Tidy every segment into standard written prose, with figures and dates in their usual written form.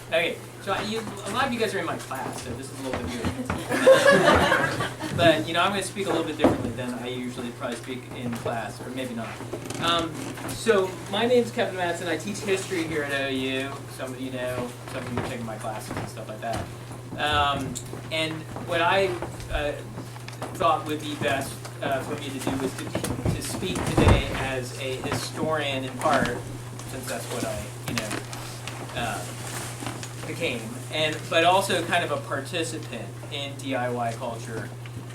Okay, so a lot of you guys are in my class, so this is a little bit weird. But, I'm going to speak a little bit differently than I usually probably speak in class, or maybe not. So, my name's Kevin Madsen. I teach history here at OU. Some of you know, some of you are taking my classes and stuff like that. And what I thought would be best for me to do was to speak today as a historian in part, since that's what I, became, but also kind of a participant in DIY culture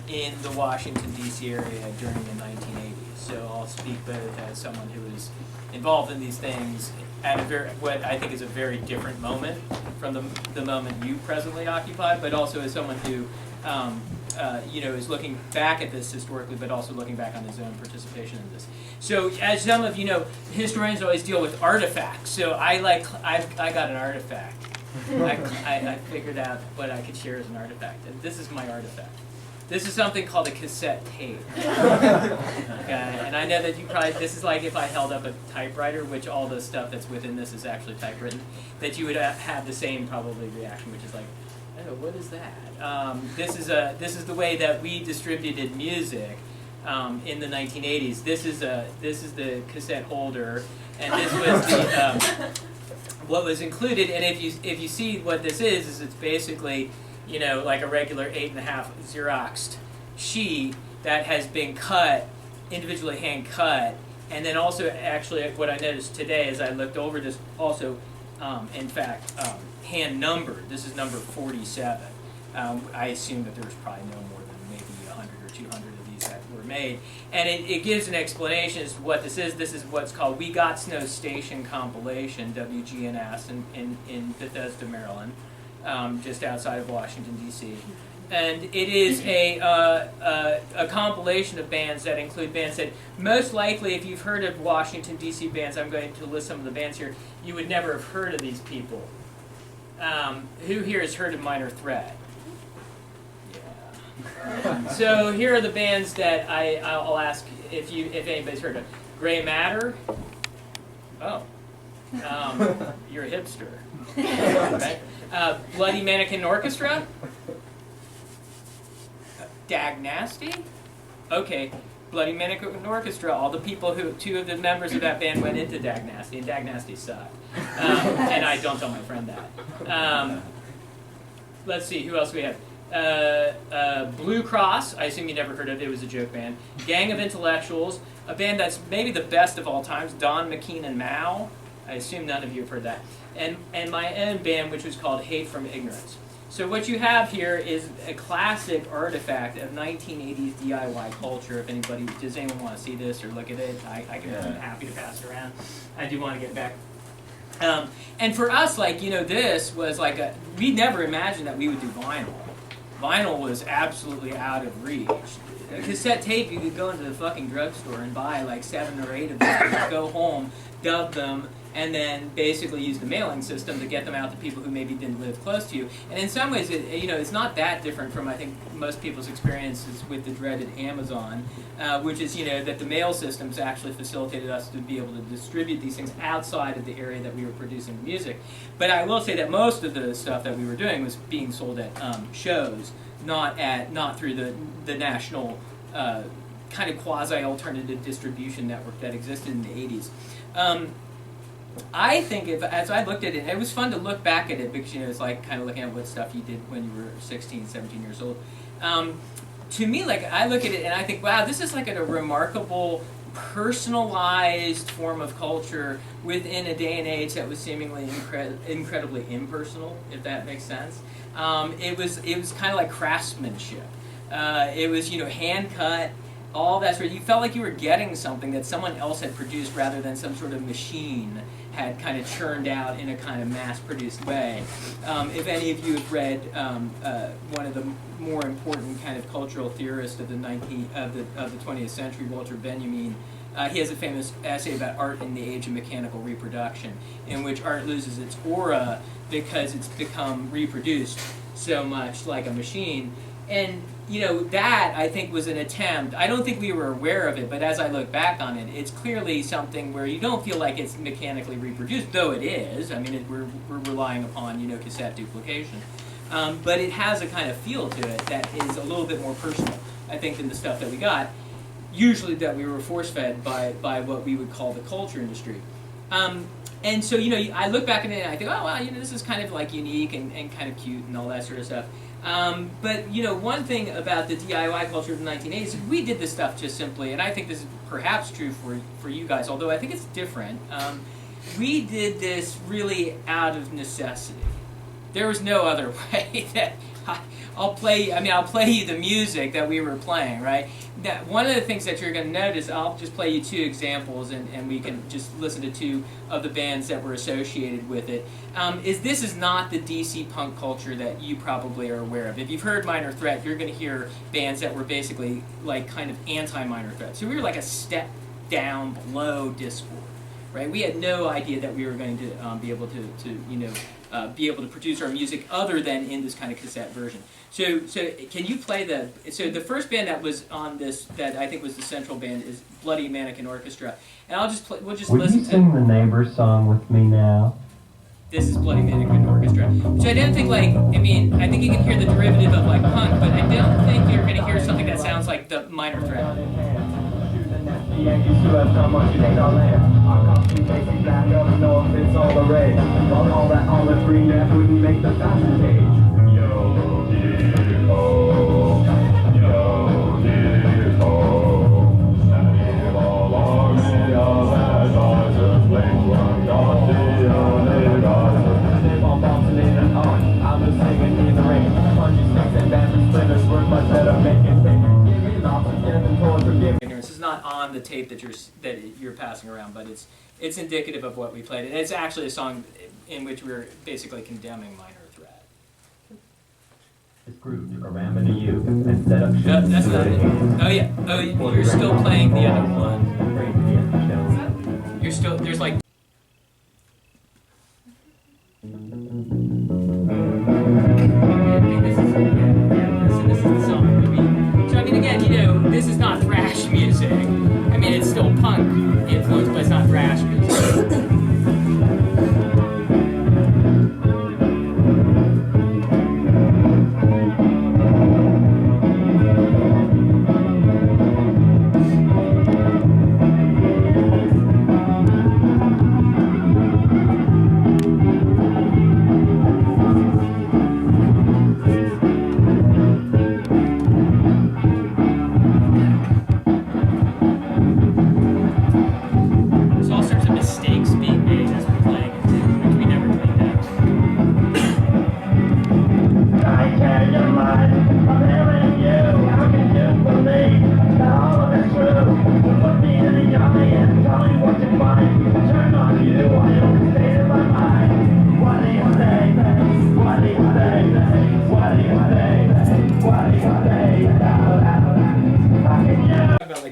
in the Washington, D.C. area during the 1980s. So I'll speak both as someone who was involved in these things at what I think is a very different moment from the moment you presently occupy, but also as someone who is looking back at this historically, but also looking back on his own participation in this. So, as some of you know, historians always deal with artifacts. So I got an artifact. I figured out what I could share as an artifact, and this is my artifact. This is something called a cassette tape. Okay, and I know that this is like if I held up a typewriter, which all the stuff that's within this is actually typewritten, that you would have the same probably reaction, which is like, oh, what is that? This is the way that we distributed music in the 1980s. This is the cassette holder, and this was the what was included. And if you see what this is it's basically like a regular 8.5 Xeroxed sheet that has been cut, individually hand cut, and then also actually what I noticed today as I looked over this also, in fact, hand numbered. This is number 47. I assume that there's probably no more than maybe 100 or 200 of these that were made. And it gives an explanation as to what this is. This is what's called We Got Snow Station Compilation, WGNS, in Bethesda, Maryland, just outside of Washington, D.C. And it is a compilation of bands that include bands that most likely, if you've heard of Washington, D.C. bands, I'm going to list some of the bands here, you would never have heard of these people. Who here has heard of Minor Threat? Yeah. So here are the bands that I'll ask if anybody's heard of. Gray Matter? Oh. You're a hipster. Right? Bloody Mannequin Orchestra? Dag Nasty? Okay. Bloody Mannequin Orchestra, all the people two of the members of that band went into Dag Nasty, and Dag Nasty sucked. And I don't tell my friend that. Let's see, who else we have? Blue Cross, I assume you never heard of it, it was a joke band. Gang of Intellectuals, a band that's maybe the best of all times, Don McKean and Mao. I assume none of you have heard that. And my own band, which was called Hate from Ignorance. So what you have here is a classic artifact of 1980s DIY culture. If anybody, does anyone want to see this or look at it? I'm happy to pass it around. I do want to get back. And for us, this was we never imagined that we would do vinyl. Vinyl was absolutely out of reach. A cassette tape, you could go into the fucking drugstore and buy 7 or 8 of them, go home, dub them, and then basically use the mailing system to get them out to people who maybe didn't live close to you. And in some ways, it's not that different from, I think, most people's experiences with the dreaded Amazon, which is, that the mail systems actually facilitated us to be able to distribute these things outside of the area that we were producing the music. But I will say that most of the stuff that we were doing was being sold at shows, not through the national kind of quasi-alternative distribution network that existed in the 80s. I think as I looked at it, it was fun to look back at it because it's like kind of looking at what stuff you did when you were 16, 17 years old. To me, I look at it and I think, wow, this is a remarkable personalized form of culture within a day and age that was seemingly incredibly impersonal, if that makes sense. It was kind of like craftsmanship. It was hand cut. All that sort of, you felt like you were getting something that someone else had produced rather than some sort of machine had kind of churned out in a kind of mass-produced way. If any of you have read one of the more important kind of cultural theorists of the 20th century, Walter Benjamin, he has a famous essay about art in the age of mechanical reproduction, in which art loses its aura because it's become reproduced so much like a machine. And you know, that I think was an attempt. I don't think we were aware of it, but as I look back on it, it's clearly something where you don't feel like it's mechanically reproduced, though it is. I mean, we're relying upon, you know, cassette duplication. But it has a kind of feel to it that is a little bit more personal, I think, than the stuff that we got, usually that we were force-fed by what we would call the culture industry. And so, you know, I look back at it and I think, oh, wow, you know, this is kind of like unique and kind of cute and all that sort of stuff. But, you know, one thing about the DIY culture of the 1980s, we did this stuff just simply, and I think this is perhaps true for you guys, although I think it's different. We did this really out of necessity. There was no other way that I'll play you the music that we were playing, right? Now, one of the things that you're going to notice, I'll just play you 2 examples, and we can just listen to 2 of the bands that were associated with it, is this is not the DC punk culture that you probably are aware of. If you've heard Minor Threat, you're going to hear bands that were basically like kind of anti-Minor Threat. So we were like a step down below Discord, right? We had no idea that we were going to be able to you know, be able to produce our music other than in this kind of cassette version. So can you play so the first band that was on this, that I think was the central band, is Bloody Mannequin Orchestra. And we'll just Would listen you sing the Neighbor song with me now? This is Bloody Mannequin Orchestra. Which I don't think, like, I mean, I think you can hear the derivative of like punk, but I don't think you're going to hear something that sounds like the Minor Threat. This is not on the tape that you're passing around, but it's indicative of what we played, and it's actually a song in which we're basically condemning Minor Threat. This group took a ram into you and set up. No, that's not it. Oh yeah. Oh, you're still playing the other one. You're still there's like. This is the song. So I mean, again, you know, this is not thrash music. I mean, it's still punk influenced, but it's not thrash music.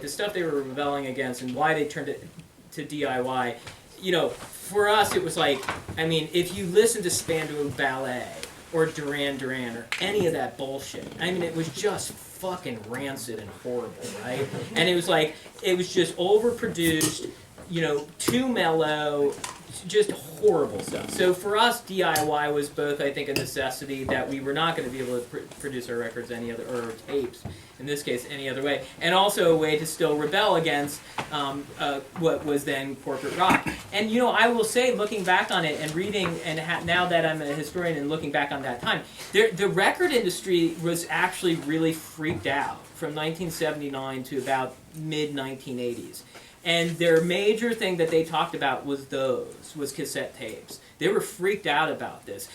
Stuff they were rebelling against and why they turned it to DIY. You know, for us it was like, I mean, if you listen to Spandau Ballet or Duran Duran or any of that bullshit, I mean, it was just fucking rancid and horrible, right? And it was like, it was just overproduced, you know, too mellow, just horrible stuff. So for us, DIY was both, I think, a necessity that we were not going to be able to produce our records any other, or tapes, in this case, any other way, and also a way to still rebel against what was then corporate rock. And you know, I will say, looking back on it and reading, and now that I'm a historian and looking back on that time, the record industry was actually really freaked out from 1979 to about mid-1980s. And their major thing that they talked about was cassette tapes. They were freaked out about this,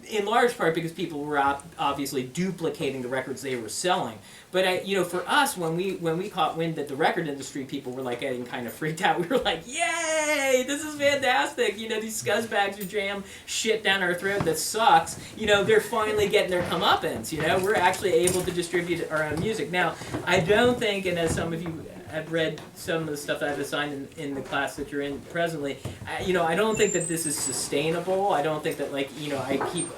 in large part because people were obviously duplicating the records they were selling. But you know, for us, when we caught wind that the record industry people were like getting kind of freaked out, we were like, "Yay! This is fantastic! You know, these scuzzbags who jam shit down our throat that sucks. You know, they're finally getting their comeuppance. You know, we're actually able to distribute our own music." Now, I don't think, and as some of you have read some of the stuff that I've assigned in the class that you're in presently. I don't think that this is sustainable. I don't think that, like,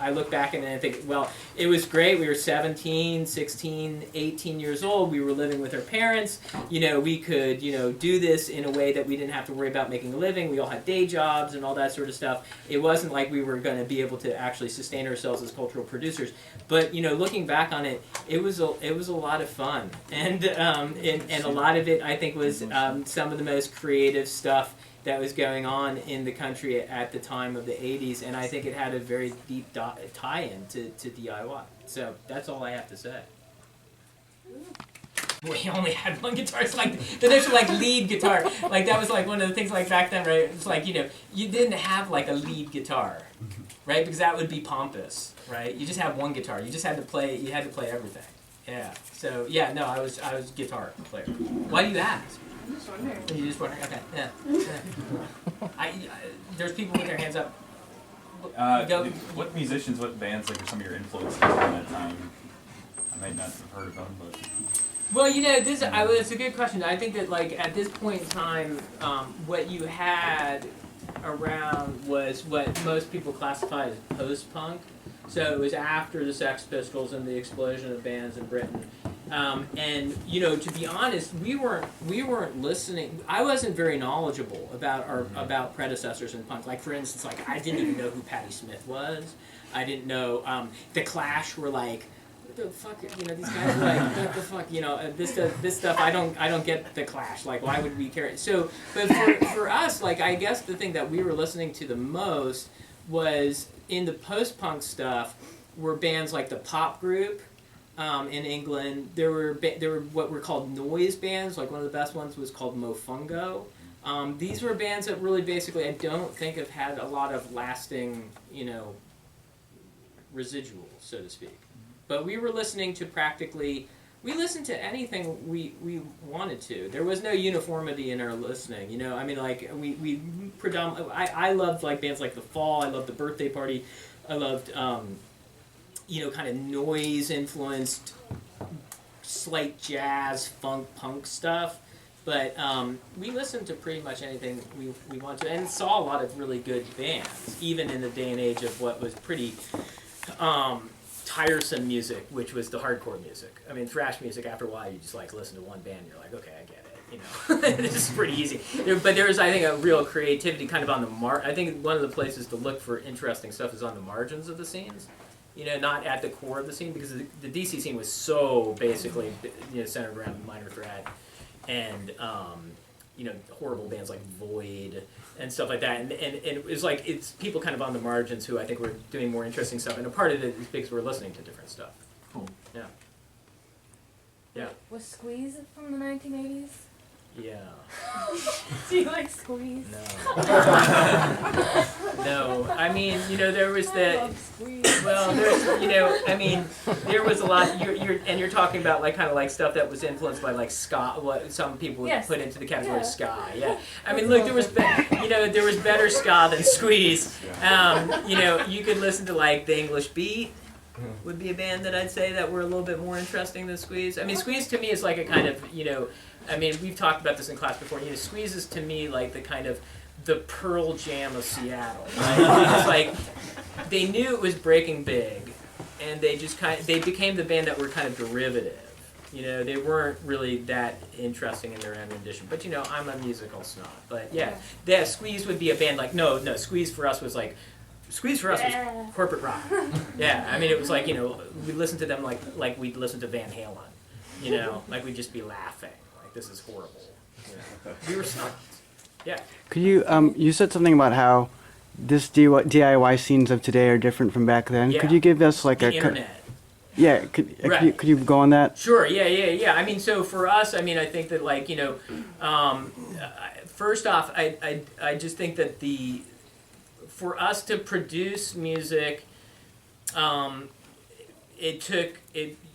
I look back and I think, well, it was great. We were 17, 16, 18 years old. We were living with our parents. We could, do this in a way that we didn't have to worry about making a living. We all had day jobs and all that sort of stuff. It wasn't like we were going to be able to actually sustain ourselves as cultural producers. But, looking back on it, it was a lot of fun. And a lot of it, I think, was some of the most creative stuff that was going on in the country at the time of the 80s, and I think it had a very deep tie-in to DIY. So that's all I have to say. We only had one guitar. It's like the initial lead guitar. Like that was like one of the things back then, right? It's like you didn't have like a lead guitar, right? Because that would be pompous, right? You just have one guitar. You just had to play. You had to play everything. Yeah. So yeah, no, I was guitar player. Why do you ask? I'm just wondering. You're just wondering? Okay. Yeah. There's people with their hands up. What musicians, what bands, are some of your influences from that time? I might not have heard of them, but. Well, it's a good question. I think that at this point in time, what you had around was what most people classify as post-punk. So it was after the Sex Pistols and the explosion of bands in Britain. And to be honest, we weren't listening. I wasn't very knowledgeable about predecessors in punk. Like for instance, I didn't even know who Patti Smith was. I didn't know the Clash were like. What the fuck, these guys are like, what the fuck, this stuff, I don't get the Clash, why would we care? So, but for us, I guess the thing that we were listening to the most was, in the post-punk stuff, were bands like the Pop Group in England. There were what were called noise bands, one of the best ones was called Mofungo. These were bands that really basically, I don't think have had a lot of lasting, residuals, so to speak. But we were listening to we listened to anything we wanted to. There was no uniformity in our listening, we predominantly, I loved bands like The Fall, I loved The Birthday Party, I loved, kind of noise-influenced, slight jazz, funk, punk stuff. But we listened to pretty much anything we wanted to, and saw a lot of really good bands, even in the day and age of what was pretty... tiresome music, which was the hardcore music. I mean, thrash music, after a while, you just listen to one band, and you're like, okay, I get it, This is pretty easy. But there's, I think, a real creativity kind of on the I think one of the places to look for interesting stuff is on the margins of the scenes, not at the core of the scene, because the DC scene was so basically, centered around Minor Threat and, horrible bands like Void and stuff like that, and it was it's people kind of on the margins who I think were doing more interesting stuff, and a part of it is because we're listening to different stuff. Cool. Yeah. Yeah. Was Squeeze from the 1980s? Yeah. Do you like Squeeze? No. No. I mean, there was that. I love Squeeze. Well, there was a lot. You're talking about kind of stuff that was influenced by ska. What some people would put into the category of ska. Yeah. I mean, look, there was better ska than Squeeze. You could listen to The English Beat. Would be a band that I'd say that were a little bit more interesting than Squeeze. I mean, Squeeze to me is a kind of I mean, we've talked about this in class before. Squeeze is to me the kind of the Pearl Jam of Seattle. Right? It's they knew it was breaking big, and they just they became the band that were kind of derivative. They weren't really that interesting in their own rendition. But I'm a musical snob. But yeah, Squeeze would be a band no, Squeeze for us was Squeeze for us was corporate rock. Yeah, I mean it was we listened to them like we'd listen to Van Halen. We'd just be laughing. This is horrible. We were stunned. Yeah. Could you, you said something about how this DIY scenes of today are different from back then. Yeah. Could you give us the internet. Yeah, could you go on that? Sure, yeah. I mean, so for us, I think that first off, I just think that for us to produce music,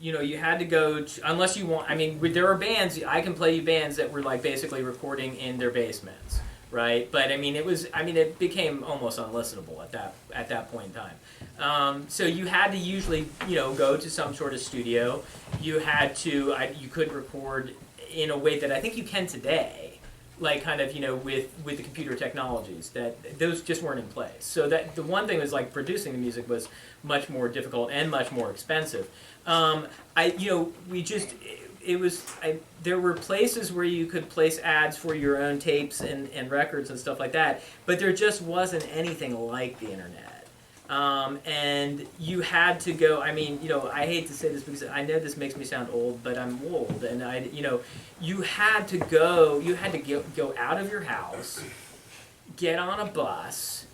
you had to go, unless you want, there are bands, I can play you bands that were basically recording in their basements, right? But it became almost unlistenable at that point in time. So you had to usually, go to some sort of studio. You had to, you could record in a way that I think you can today, like kind of, with the computer technologies, that those just weren't in place. So that the one thing was like producing the music was much more difficult and much more expensive. There were places where you could place ads for your own tapes and records and stuff like that, but there just wasn't anything like the internet. And you had to go, I hate to say this because I know this makes me sound old, but I'm old, and you had to go out of your house, get on a bus,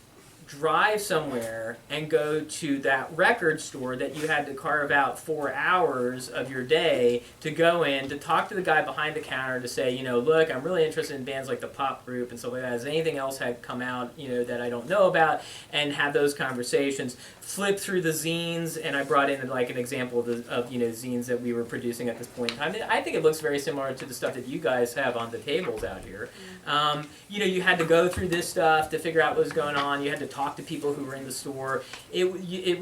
drive somewhere, and go to that record store that you had to carve out 4 hours of your day to go in, to talk to the guy behind the counter to say, look, I'm really interested in bands like the Pop Group and stuff like that. Has anything else had come out, that I don't know about? And have those conversations. Flip through the zines, and I brought in like an example of zines that we were producing at this point in time. I think it looks very similar to the stuff that you guys have on the tables out here. You had to go through this stuff to figure out what was going on. You had to talk to people who were in the store. It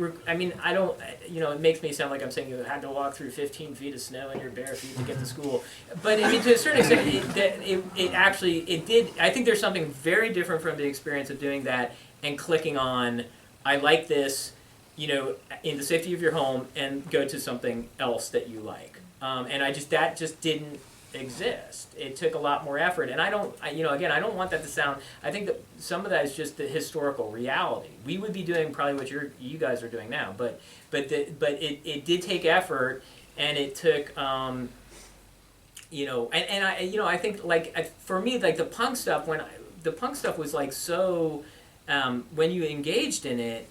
makes me sound like I'm saying you had to walk through 15 feet of snow in your bare feet to get to school. But to a certain extent, it did. I think there's something very different from the experience of doing that and clicking on, I like this, in the safety of your home, and go to something else that you like. And that just didn't exist. It took a lot more effort, and I don't want that to sound. I think that some of that is just the historical reality. We would be doing probably what you guys are doing now, but it did take effort, and it took I think for me, like the punk stuff was like so when you engaged in it,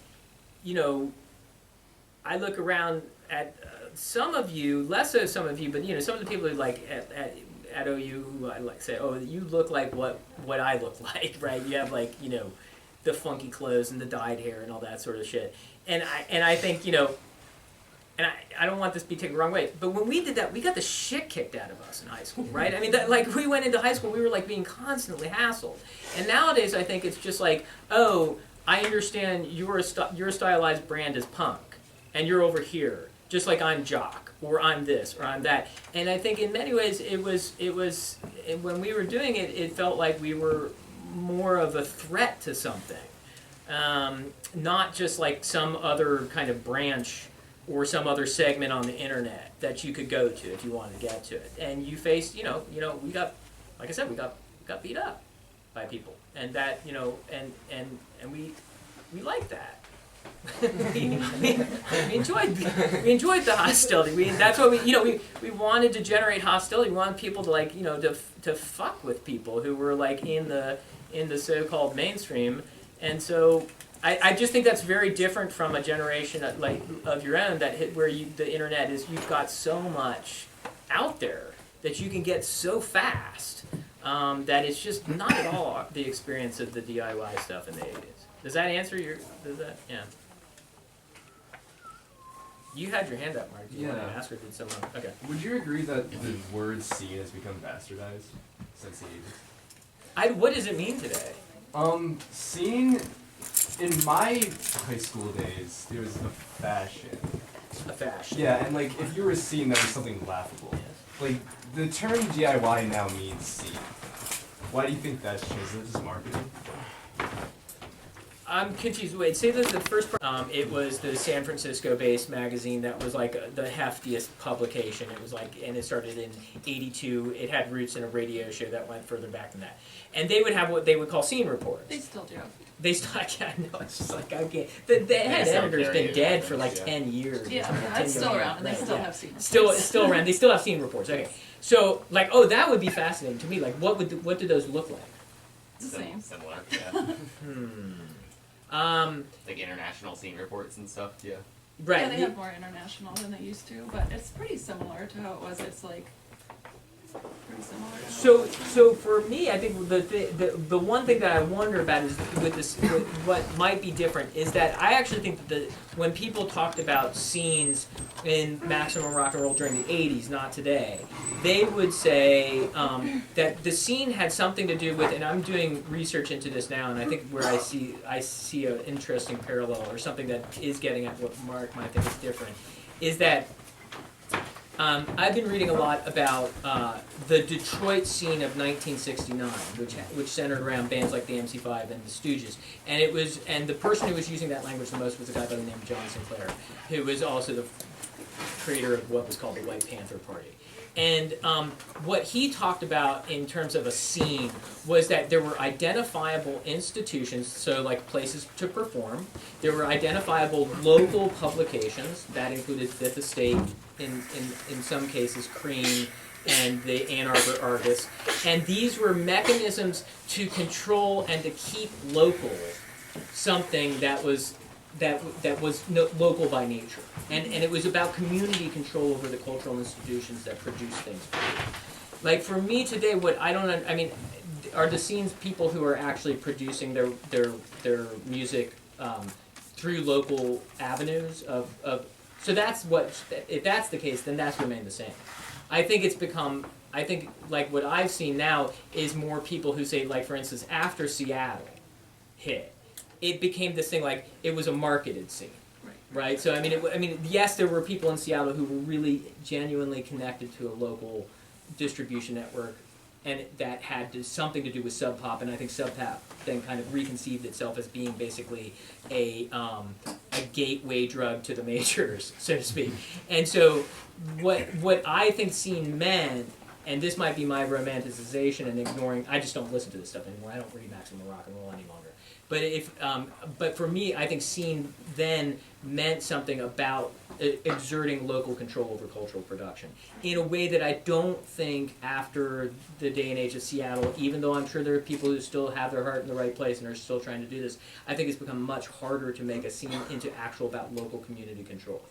I look around at some of you, less so some of you, but some of the people who like at OU who I like say, oh, you look like what I look like, right? You have like the funky clothes and the dyed hair and all that sort of shit. And I think and I don't want this to be taken the wrong way, but when we did that, we got the shit kicked out of us in high school, right? I mean, we went into high school, we were like being constantly hassled. And nowadays, I think it's just like, oh, I understand your stylized brand is punk, and you're over here, just like I'm jock, or I'm this, or I'm that. And I think in many ways, it was when we were doing it, it felt like we were more of a threat to something, not just like some other kind of branch or some other segment on the internet that you could go to if you wanted to get to it. And you faced, we got, like I said, we got beat up by people, and that, and we liked that. we enjoyed the hostility. That's what we wanted to generate hostility. We wanted people to like, to fuck with people who were like in the so-called mainstream. And so I just think that's very different from a generation of your own where the internet is, you've got so much out there that you can get so fast that it's just not at all the experience of the DIY stuff in the 80s. Does that answer yeah. You had your hand up, Mark. You wanted to ask, or did someone? Okay. Would you agree that the word scene has become bastardized since the 80s? What does it mean today? Scene, in my high school days, there was a fashion. A fashion. Yeah, and like, if you were a scene, that was something laughable. Like, the term DIY now means scene. Why do you think that's changed? Is it just marketing? I'm confused. Wait, say that the first part. It was the San Francisco-based magazine that was like the heftiest publication. It was like, and it started in '82. It had roots in a radio show that went further back than that. And they would have what they would call scene reports. They still do. They still, yeah, no, it's just like, I can't. The head editor's been dead for like 10 years. Yeah, it's still around, and they still have scene reports. It's still around. They still have scene reports. Okay, so like, oh, that would be fascinating to me. Like, what do those look like? It's the same. Similar, yeah. Like international scene reports and stuff, yeah. Right. Yeah, they have more international than they used to, but it's pretty similar to how it was. It's like pretty similar. So for me, I think the one thing that I wonder about is with what might be different is that I actually think that when people talked about scenes in maximum rock and roll during the '80s, not today, they would say that the scene had something to do with, and I'm doing research into this now, and I think where I see an interesting parallel or something that is getting at what Mark might think is different, is that I've been reading a lot about the Detroit scene of 1969, which centered around bands like the MC5 and the Stooges, and the person who was using that language the most was a guy by the name of John Sinclair, who was also the creator of what was called the White Panther Party. And what he talked about in terms of a scene was that there were identifiable institutions, so like places to perform. There were identifiable local publications that included Fifth Estate, in some cases Cream, and the Ann Arbor Argus. And these were mechanisms to control and to keep local something that was local by nature, and it was about community control over the cultural institutions that produce things. Like for me today, are the scenes people who are actually producing their music through local avenues of so that's what, if that's the case, then that's remained the same. I think like what I've seen now is more people who say, like for instance, after Seattle hit, it became this thing like it was a marketed scene, right? So yes, there were people in Seattle who were really genuinely connected to a local distribution network, and that had something to do with Sub Pop, and I think Sub Pop then kind of reconceived itself as being basically a gateway drug to the majors, so to speak. And so what I think scene meant, and this might be my romanticization and ignoring, I just don't listen to this stuff anymore. I don't read Maximum Rock and Roll any longer. But for me, I think scene then meant something about exerting local control over cultural production in a way that I don't think after the day and age of Seattle, even though I'm sure there are people who still have their heart in the right place and are still trying to do this, I think it's become much harder to make a scene into actual about local community control.